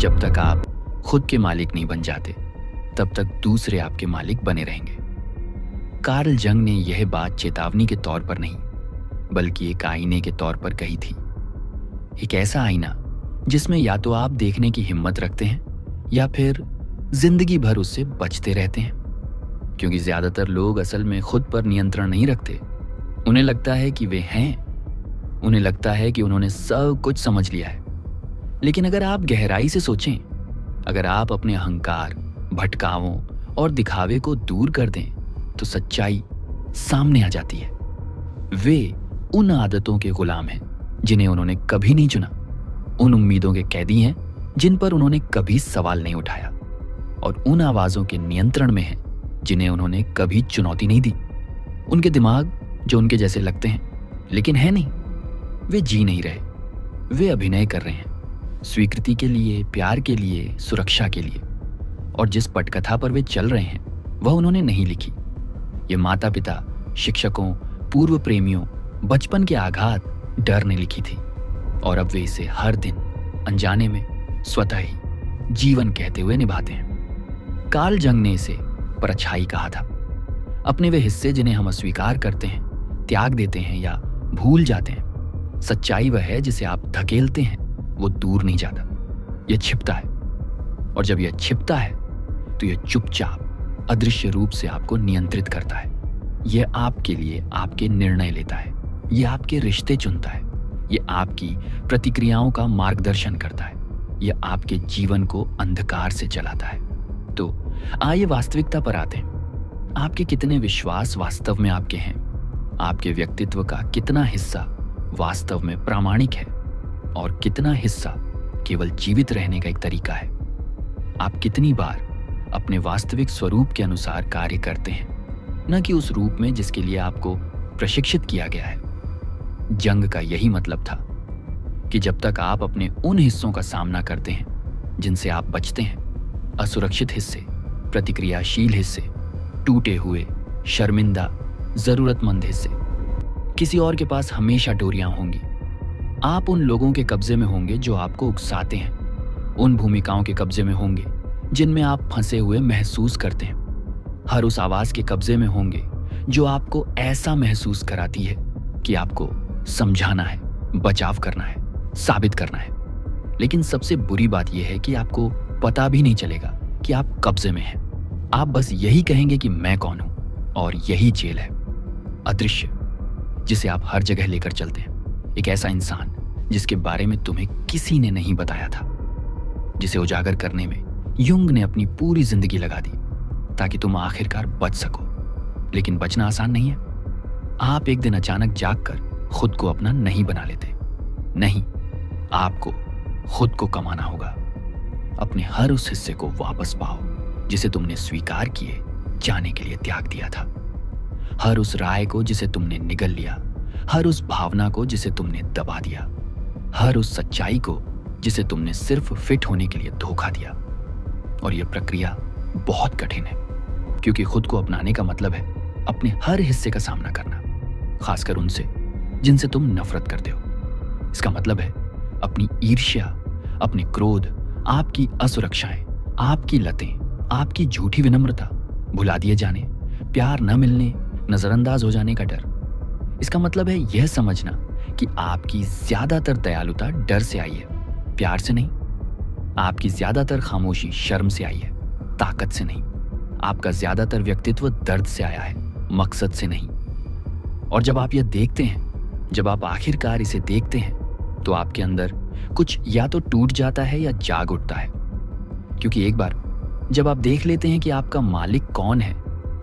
जब तक आप खुद के मालिक नहीं बन जाते, तब तक दूसरे आपके मालिक बने रहेंगे। कार्ल जंग ने यह बात चेतावनी के तौर पर नहीं, बल्कि एक आईने के तौर पर कही थी। एक ऐसा आईना जिसमें या तो आप देखने की हिम्मत रखते हैं या फिर जिंदगी भर उससे बचते रहते हैं। क्योंकि ज्यादातर लोग असल में खुद पर नियंत्रण नहीं रखते। उन्हें लगता है कि वे हैं, उन्हें लगता है कि उन्होंने सब कुछ समझ लिया है। लेकिन अगर आप गहराई से सोचें, अगर आप अपने अहंकार, भटकावों और दिखावे को दूर कर दें, तो सच्चाई सामने आ जाती है। वे उन आदतों के गुलाम हैं जिन्हें उन्होंने कभी नहीं चुना, उन उम्मीदों के कैदी हैं जिन पर उन्होंने कभी सवाल नहीं उठाया, और उन आवाजों के नियंत्रण में हैं जिन्हें उन्होंने कभी चुनौती नहीं दी। उनके दिमाग जो उनके जैसे लगते हैं लेकिन है नहीं, वे जी नहीं रहे, वे अभिनय कर रहे हैं, स्वीकृति के लिए, प्यार के लिए, सुरक्षा के लिए। और जिस पटकथा पर वे चल रहे हैं वह उन्होंने नहीं लिखी। ये माता पिता, शिक्षकों, पूर्व प्रेमियों, बचपन के आघात, डर ने लिखी थी, और अब वे इसे हर दिन अनजाने में स्वतः ही जीवन कहते हुए निभाते हैं। कार्ल जंग ने इसे परछाई कहा था। अपने वे हिस्से जिन्हें हम अस्वीकार करते हैं, त्याग देते हैं या भूल जाते हैं। सच्चाई वह है जिसे आप धकेलते हैं, वो दूर नहीं जाता, यह छिपता है। और जब यह छिपता है तो यह चुपचाप अदृश्य रूप से आपको नियंत्रित करता है। यह आपके लिए आपके निर्णय लेता है, यह आपके रिश्ते चुनता है, यह आपकी प्रतिक्रियाओं का मार्गदर्शन करता है, यह आपके जीवन को अंधकार से चलाता है। तो आइए वास्तविकता पर आते हैं। आपके कितने विश्वास वास्तव में आपके हैं? आपके व्यक्तित्व का कितना हिस्सा वास्तव में प्रामाणिक है और कितना हिस्सा केवल जीवित रहने का एक तरीका है? आप कितनी बार अपने वास्तविक स्वरूप के अनुसार कार्य करते हैं, न कि उस रूप में जिसके लिए आपको प्रशिक्षित किया गया है? जंग का यही मतलब था कि जब तक आप अपने उन हिस्सों का सामना करते हैं जिनसे आप बचते हैं, असुरक्षित हिस्से, प्रतिक्रियाशील हिस्से, टूटे हुए, शर्मिंदा, जरूरतमंद हिस्से, किसी और के पास हमेशा डोरियां होंगी। आप उन लोगों के कब्जे में होंगे जो आपको उकसाते हैं, उन भूमिकाओं के कब्जे में होंगे जिनमें आप फंसे हुए महसूस करते हैं। हर उस आवाज के कब्जे में होंगे जो आपको ऐसा महसूस कराती है कि आपको समझाना है, बचाव करना है, साबित करना है। लेकिन सबसे बुरी बात यह है कि आपको पता भी नहीं चलेगा कि आप कब्जे में हैं। आप बस यही कहेंगे कि मैं कौन हूं, और यही जेल है, अदृश्य, जिसे आप हर जगह लेकर चलते हैं। एक ऐसा इंसान जिसके बारे में तुम्हें किसी ने नहीं बताया था, जिसे उजागर करने में युंग ने अपनी पूरी जिंदगी लगा दी ताकि तुम आखिरकार बच सको। लेकिन बचना आसान नहीं है। आप एक दिन अचानक जागकर खुद को अपना नहीं बना लेते। नहीं, आपको खुद को कमाना होगा। अपने हर उस हिस्से को वापस पाओ जिसे तुमने स्वीकार किए जाने के लिए त्याग दिया था। हर उस राय को जिसे तुमने निगल लिया, हर उस भावना को जिसे तुमने दबा दिया, हर उस सच्चाई को जिसे तुमने सिर्फ फिट होने के लिए धोखा दिया। और यह प्रक्रिया बहुत कठिन है, क्योंकि खुद को अपनाने का मतलब है अपने हर हिस्से का सामना करना, खासकर उनसे जिनसे तुम नफरत करते हो। इसका मतलब है अपनी ईर्ष्या, अपने क्रोध, आपकी असुरक्षाएं, आपकी लतें, आपकी झूठी विनम्रता, भुला दिए जाने, प्यार न मिलने, नजरअंदाज हो जाने का डर। इसका मतलब है यह समझना कि आपकी ज्यादातर दयालुता डर से आई है, प्यार से नहीं। आपकी ज्यादातर खामोशी शर्म से आई है, ताकत से नहीं। आपका ज्यादातर व्यक्तित्व दर्द से आया है, मकसद से नहीं। और जब आप यह देखते हैं, जब आप आखिरकार इसे देखते हैं, तो आपके अंदर कुछ या तो टूट जाता है या जाग उठता है। क्योंकि एक बार जब आप देख लेते हैं कि आपका मालिक कौन है,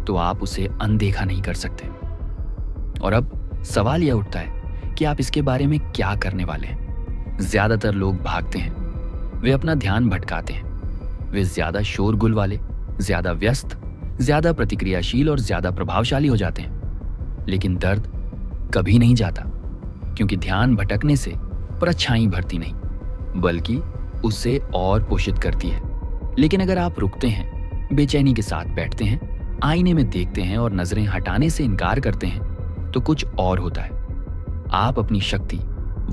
तो आप उसे अनदेखा नहीं कर सकते। और अब सवाल यह उठता है कि आप इसके बारे में क्या करने वाले हैं। ज्यादातर लोग भागते हैं, वे अपना ध्यान भटकाते हैं, वे ज्यादा शोरगुल वाले, ज्यादा व्यस्त, ज्यादा प्रतिक्रियाशील और ज्यादा प्रभावशाली हो जाते हैं। लेकिन दर्द कभी नहीं जाता, क्योंकि ध्यान भटकने से परछाई भरती नहीं, बल्कि उससे और पोषित करती है। लेकिन अगर आप रुकते हैं, बेचैनी के साथ बैठते हैं, आईने में देखते हैं और नजरें हटाने से इनकार करते हैं, तो कुछ और होता है। आप अपनी शक्ति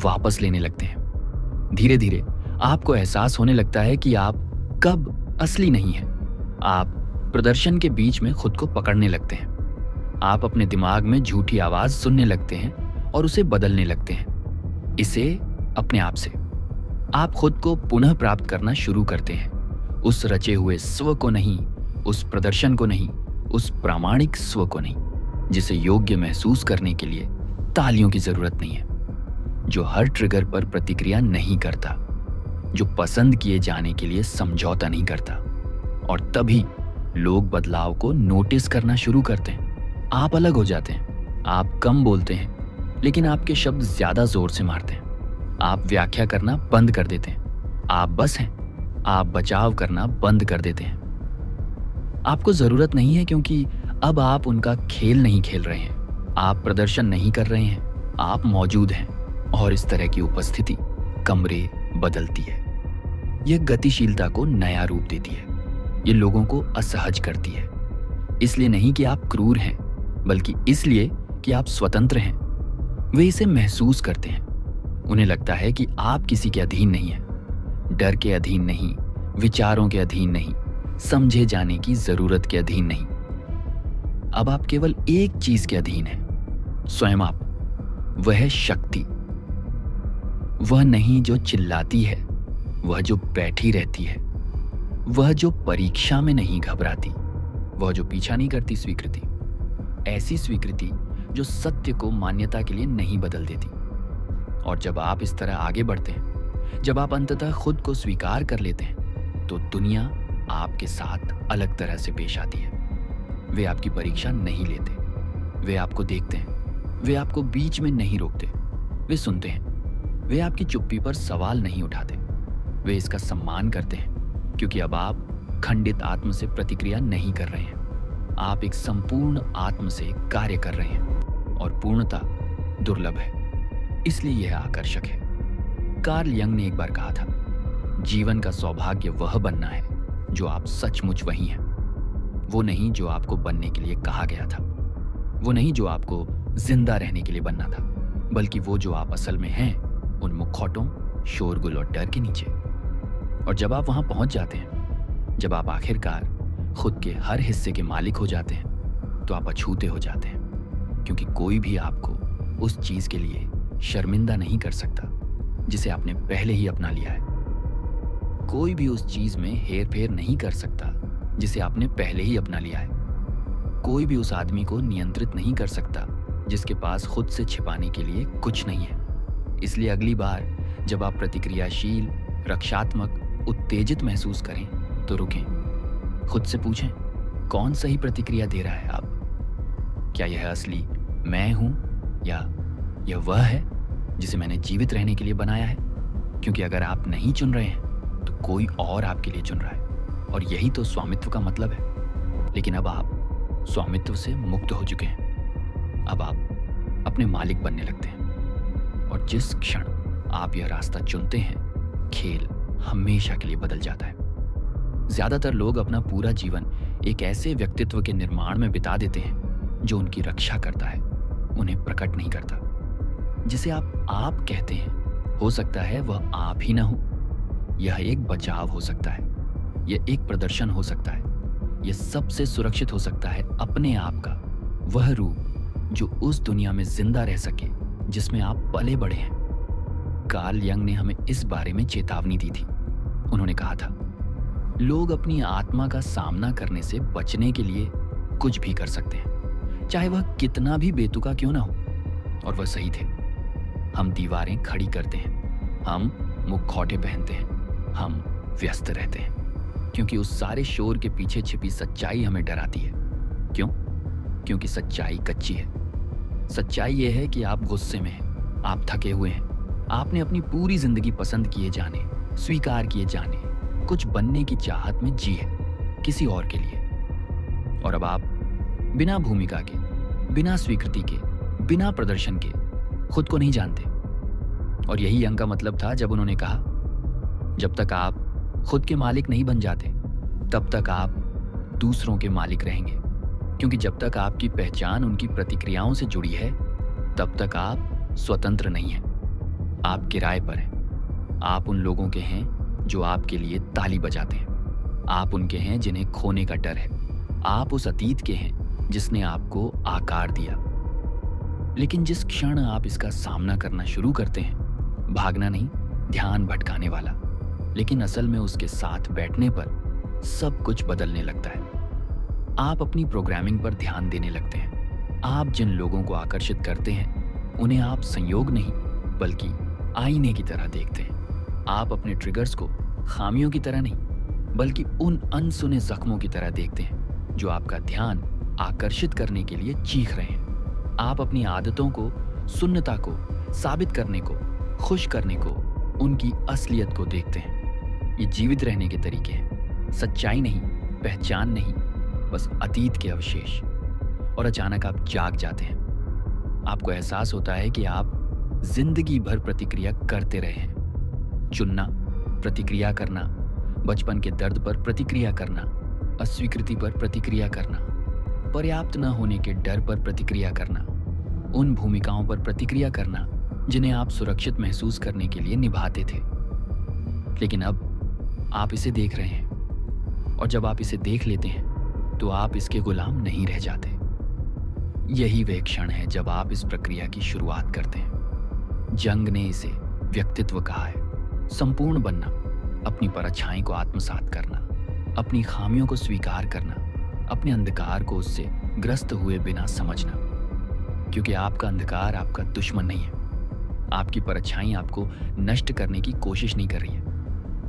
वापस लेने लगते हैं। धीरे धीरे आपको एहसास होने लगता है कि आप कब असली नहीं हैं। आप प्रदर्शन के बीच में खुद को पकड़ने लगते हैं। आप अपने दिमाग में झूठी आवाज सुनने लगते हैं और उसे बदलने लगते हैं, इसे अपने आप से। आप खुद को पुनः प्राप्त करना शुरू करते हैं, उस रचे हुए स्व को नहीं, उस प्रदर्शन को नहीं, उस प्रामाणिक स्व को नहीं, जिसे योग्य महसूस करने के लिए तालियों की जरूरत नहीं है, जो हर ट्रिगर पर प्रतिक्रिया नहीं करता, जो पसंद किए जाने के लिए समझौता नहीं करता। और तभी लोग बदलाव को नोटिस करना शुरू करते हैं। आप अलग हो जाते हैं। आप कम बोलते हैं, लेकिन आपके शब्द ज्यादा जोर से मारते हैं। आप व्याख्या करना बंद कर देते हैं। आप बस हैं। आप बचाव करना बंद कर देते हैं। आपको जरूरत नहीं है, क्योंकि अब आप उनका खेल नहीं खेल रहे हैं। आप प्रदर्शन नहीं कर रहे हैं, आप मौजूद हैं। और इस तरह की उपस्थिति कमरे बदलती है। यह गतिशीलता को नया रूप देती है। ये लोगों को असहज करती है, इसलिए नहीं कि आप क्रूर हैं, बल्कि इसलिए कि आप स्वतंत्र हैं। वे इसे महसूस करते हैं। उन्हें लगता है कि आप किसी के अधीन नहीं हैं, डर के अधीन नहीं, विचारों के अधीन नहीं, समझे जाने की जरूरत के अधीन नहीं। अब आप केवल एक चीज के अधीन हैं, स्वयं आप। वह है शक्ति। वह नहीं जो चिल्लाती है, वह जो बैठी रहती है, वह जो परीक्षा में नहीं घबराती, वह जो पीछा नहीं करती स्वीकृति। ऐसी स्वीकृति जो सत्य को मान्यता के लिए नहीं बदल देती। और जब आप इस तरह आगे बढ़ते हैं, जब आप अंततः खुद को स्वीकार कर लेते हैं, तो दुनिया आपके साथ अलग तरह से पेश आती है। वे आपकी परीक्षा नहीं लेते, वे आपको देखते हैं, वे आपको बीच में नहीं रोकते, वे सुनते हैं, वे आपकी चुप्पी पर सवाल नहीं उठाते, वे इसका सम्मान करते हैं, क्योंकि अब आप खंडित आत्म से प्रतिक्रिया नहीं कर रहे हैं। आप एक संपूर्ण आत्म से कार्य कर रहे हैं, और पूर्णता दुर्लभ है, इसलिए यह आकर्षक है। कार्ल यंग ने एक बार कहा था, जीवन का सौभाग्य वह बनना है जो आप सचमुच वही हैं। वो नहीं जो आपको बनने के लिए कहा गया था, वो नहीं जो आपको जिंदा रहने के लिए बनना था, बल्कि वो जो आप असल में हैं, उन मुखौटों, शोरगुल और डर के नीचे। और जब आप वहां पहुंच जाते हैं, जब आप आखिरकार खुद के हर हिस्से के मालिक हो जाते हैं, तो आप अछूते हो जाते हैं, क्योंकि कोई भी आपको उस चीज के लिए शर्मिंदा नहीं कर सकता जिसे आपने पहले ही अपना लिया है। कोई भी उस चीज में हेर फेर नहीं कर सकता जिसे आपने पहले ही अपना लिया है। कोई भी उस आदमी को नियंत्रित नहीं कर सकता जिसके पास खुद से छिपाने के लिए कुछ नहीं है। इसलिए अगली बार जब आप प्रतिक्रियाशील, रक्षात्मक, उत्तेजित महसूस करें, तो रुकें। खुद से पूछें, कौन सही प्रतिक्रिया दे रहा है आप? क्या यह असली मैं हूं, या यह वह है जिसे मैंने जीवित रहने के लिए बनाया है? क्योंकि अगर आप नहीं चुन रहे हैं, तो कोई और आपके लिए चुन रहा है, और यही तो स्वामित्व का मतलब है। लेकिन अब आप स्वामित्व से मुक्त हो चुके हैं। अब आप अपने मालिक बनने लगते हैं, और जिस क्षण आप यह रास्ता चुनते हैं, खेल हमेशा के लिए बदल जाता है। ज्यादातर लोग अपना पूरा जीवन एक ऐसे व्यक्तित्व के निर्माण में बिता देते हैं जो उनकी रक्षा करता है, उन्हें प्रकट नहीं करता। जिसे आप कहते हैं, हो सकता है वह आप ही ना हो। यह एक बचाव हो सकता है, यह एक प्रदर्शन हो सकता है, यह सबसे सुरक्षित हो सकता है अपने आप का वह रूप जो उस दुनिया में जिंदा रह सके जिसमें आप पले बड़े हैं। कार्ल यंग ने हमें इस बारे में चेतावनी दी थी। उन्होंने कहा था, लोग अपनी आत्मा का सामना करने से बचने के लिए कुछ भी कर सकते हैं, चाहे वह कितना भी बेतुका क्यों ना हो। और वह सही थे। हम दीवारें खड़ी करते हैं, हम मुखौटे पहनते हैं, हम व्यस्त रहते हैं, क्योंकि उस सारे शोर के पीछे छिपी सच्चाई हमें डराती है। क्यों? क्योंकि सच्चाई कच्ची है। सच्चाई यह है कि आप गुस्से में हैं, आप थके हुए हैं, आपने अपनी पूरी जिंदगी पसंद किए जाने, स्वीकार किए जाने, कुछ बनने की चाहत में जी है, किसी और के लिए। और अब आप बिना भूमिका के, बिना स्वीकृति के, बिना प्रदर्शन के खुद को नहीं जानते। और यही यंग का मतलब था जब उन्होंने कहा, जब तक आप खुद के मालिक नहीं बन जाते, तब तक आप दूसरों के मालिक रहेंगे। क्योंकि जब तक आपकी पहचान उनकी प्रतिक्रियाओं से जुड़ी है, तब तक आप स्वतंत्र नहीं हैं। आप किराए पर हैं। आप उन लोगों के हैं जो आपके लिए ताली बजाते हैं। आप उनके हैं जिन्हें खोने का डर है। आप उस अतीत के हैं जिसने आपको आकार दिया। लेकिन जिस क्षण आप इसका सामना करना शुरू करते हैं, भागना नहीं, ध्यान भटकाने वाला, लेकिन असल में उसके साथ बैठने पर सब कुछ बदलने लगता है। आप अपनी प्रोग्रामिंग पर ध्यान देने लगते हैं। आप जिन लोगों को आकर्षित करते हैं उन्हें आप संयोग नहीं बल्कि आईने की तरह देखते हैं। आप अपने ट्रिगर्स को खामियों की तरह नहीं बल्कि उन अनसुने जख्मों की तरह देखते हैं जो आपका ध्यान आकर्षित करने के लिए चीख रहे हैं। आप अपनी आदतों को, सुन्नता को साबित करने को, खुश करने को, उनकी असलियत को देखते हैं। ये जीवित रहने के तरीके हैं, सच्चाई नहीं, पहचान नहीं, बस अतीत के अवशेष। और अचानक आप जाग जाते हैं। आपको एहसास होता है कि आप जिंदगी भर प्रतिक्रिया करते रहे हैं। चुनना, प्रतिक्रिया करना, बचपन के दर्द पर प्रतिक्रिया करना, अस्वीकृति पर प्रतिक्रिया करना, पर्याप्त न होने के डर पर प्रतिक्रिया करना, उन भूमिकाओं पर प्रतिक्रिया करना जिन्हें आप सुरक्षित महसूस करने के लिए निभाते थे। लेकिन अब आप इसे देख रहे हैं, और जब आप इसे देख लेते हैं तो आप इसके गुलाम नहीं रह जाते। यही वह क्षण है जब आप इस प्रक्रिया की शुरुआत करते हैं। जंग ने इसे व्यक्तित्व कहा है। संपूर्ण बनना, अपनी परछाई को आत्मसात करना, अपनी खामियों को स्वीकार करना, अपने अंधकार को उससे ग्रस्त हुए बिना समझना। क्योंकि आपका अंधकार आपका दुश्मन नहीं है। आपकी परछाई आपको नष्ट करने की कोशिश नहीं कर रही है,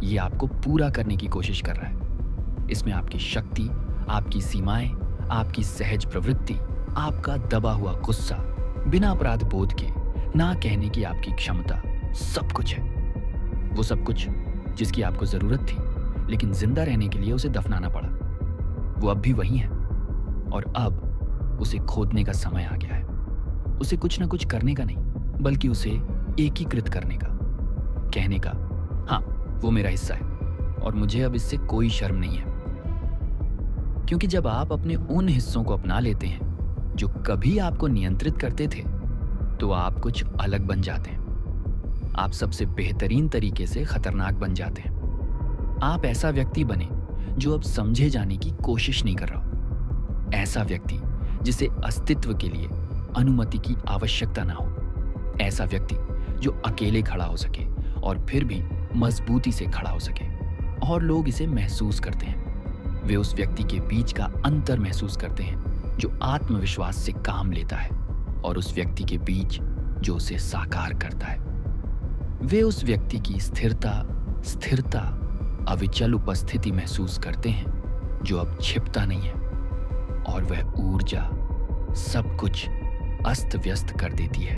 ये आपको पूरा करने की कोशिश कर रहा है। इसमें आपकी शक्ति, आपकी सीमाएं, आपकी सहज प्रवृत्ति, आपका दबा हुआ गुस्सा, बिना अपराध बोध के ना कहने की आपकी क्षमता, सब कुछ है। वो सब कुछ जिसकी आपको जरूरत थी, लेकिन जिंदा रहने के लिए उसे दफनाना पड़ा। वो अब भी वही है, और अब उसे खोदने का समय आ गया है। उसे कुछ ना कुछ करने का नहीं, बल्कि उसे एकीकृत करने का, कहने का, हाँ वो मेरा हिस्सा है और मुझे अब इससे कोई शर्म नहीं है। क्योंकि जब आप अपने उन हिस्सों को अपना लेते हैं जो कभी आपको नियंत्रित करते थे, तो आप कुछ अलग बन जाते हैं। आप सबसे बेहतरीन तरीके से खतरनाक बन जाते हैं। आप ऐसा व्यक्ति बने जो अब समझे जाने की कोशिश नहीं कर रहा। ऐसा व्यक्ति जिसे अस्तित्व के लिए अनुमति की आवश्यकता ना हो। ऐसा व्यक्ति जो अकेले खड़ा हो सके और फिर भी मजबूती से खड़ा हो सके, और लोग इसे महसूस करते हैं। वे उस व्यक्ति के बीच का अंतर महसूस करते हैं जो आत्मविश्वास से काम लेता है, और उस व्यक्ति के बीच जो उसे साकार करता है। वे उस व्यक्ति की स्थिरता, अविचल उपस्थिति महसूस करते हैं जो अब छिपता नहीं है, और वह ऊर्जा सब कुछ अस्त व्यस्त कर देती है।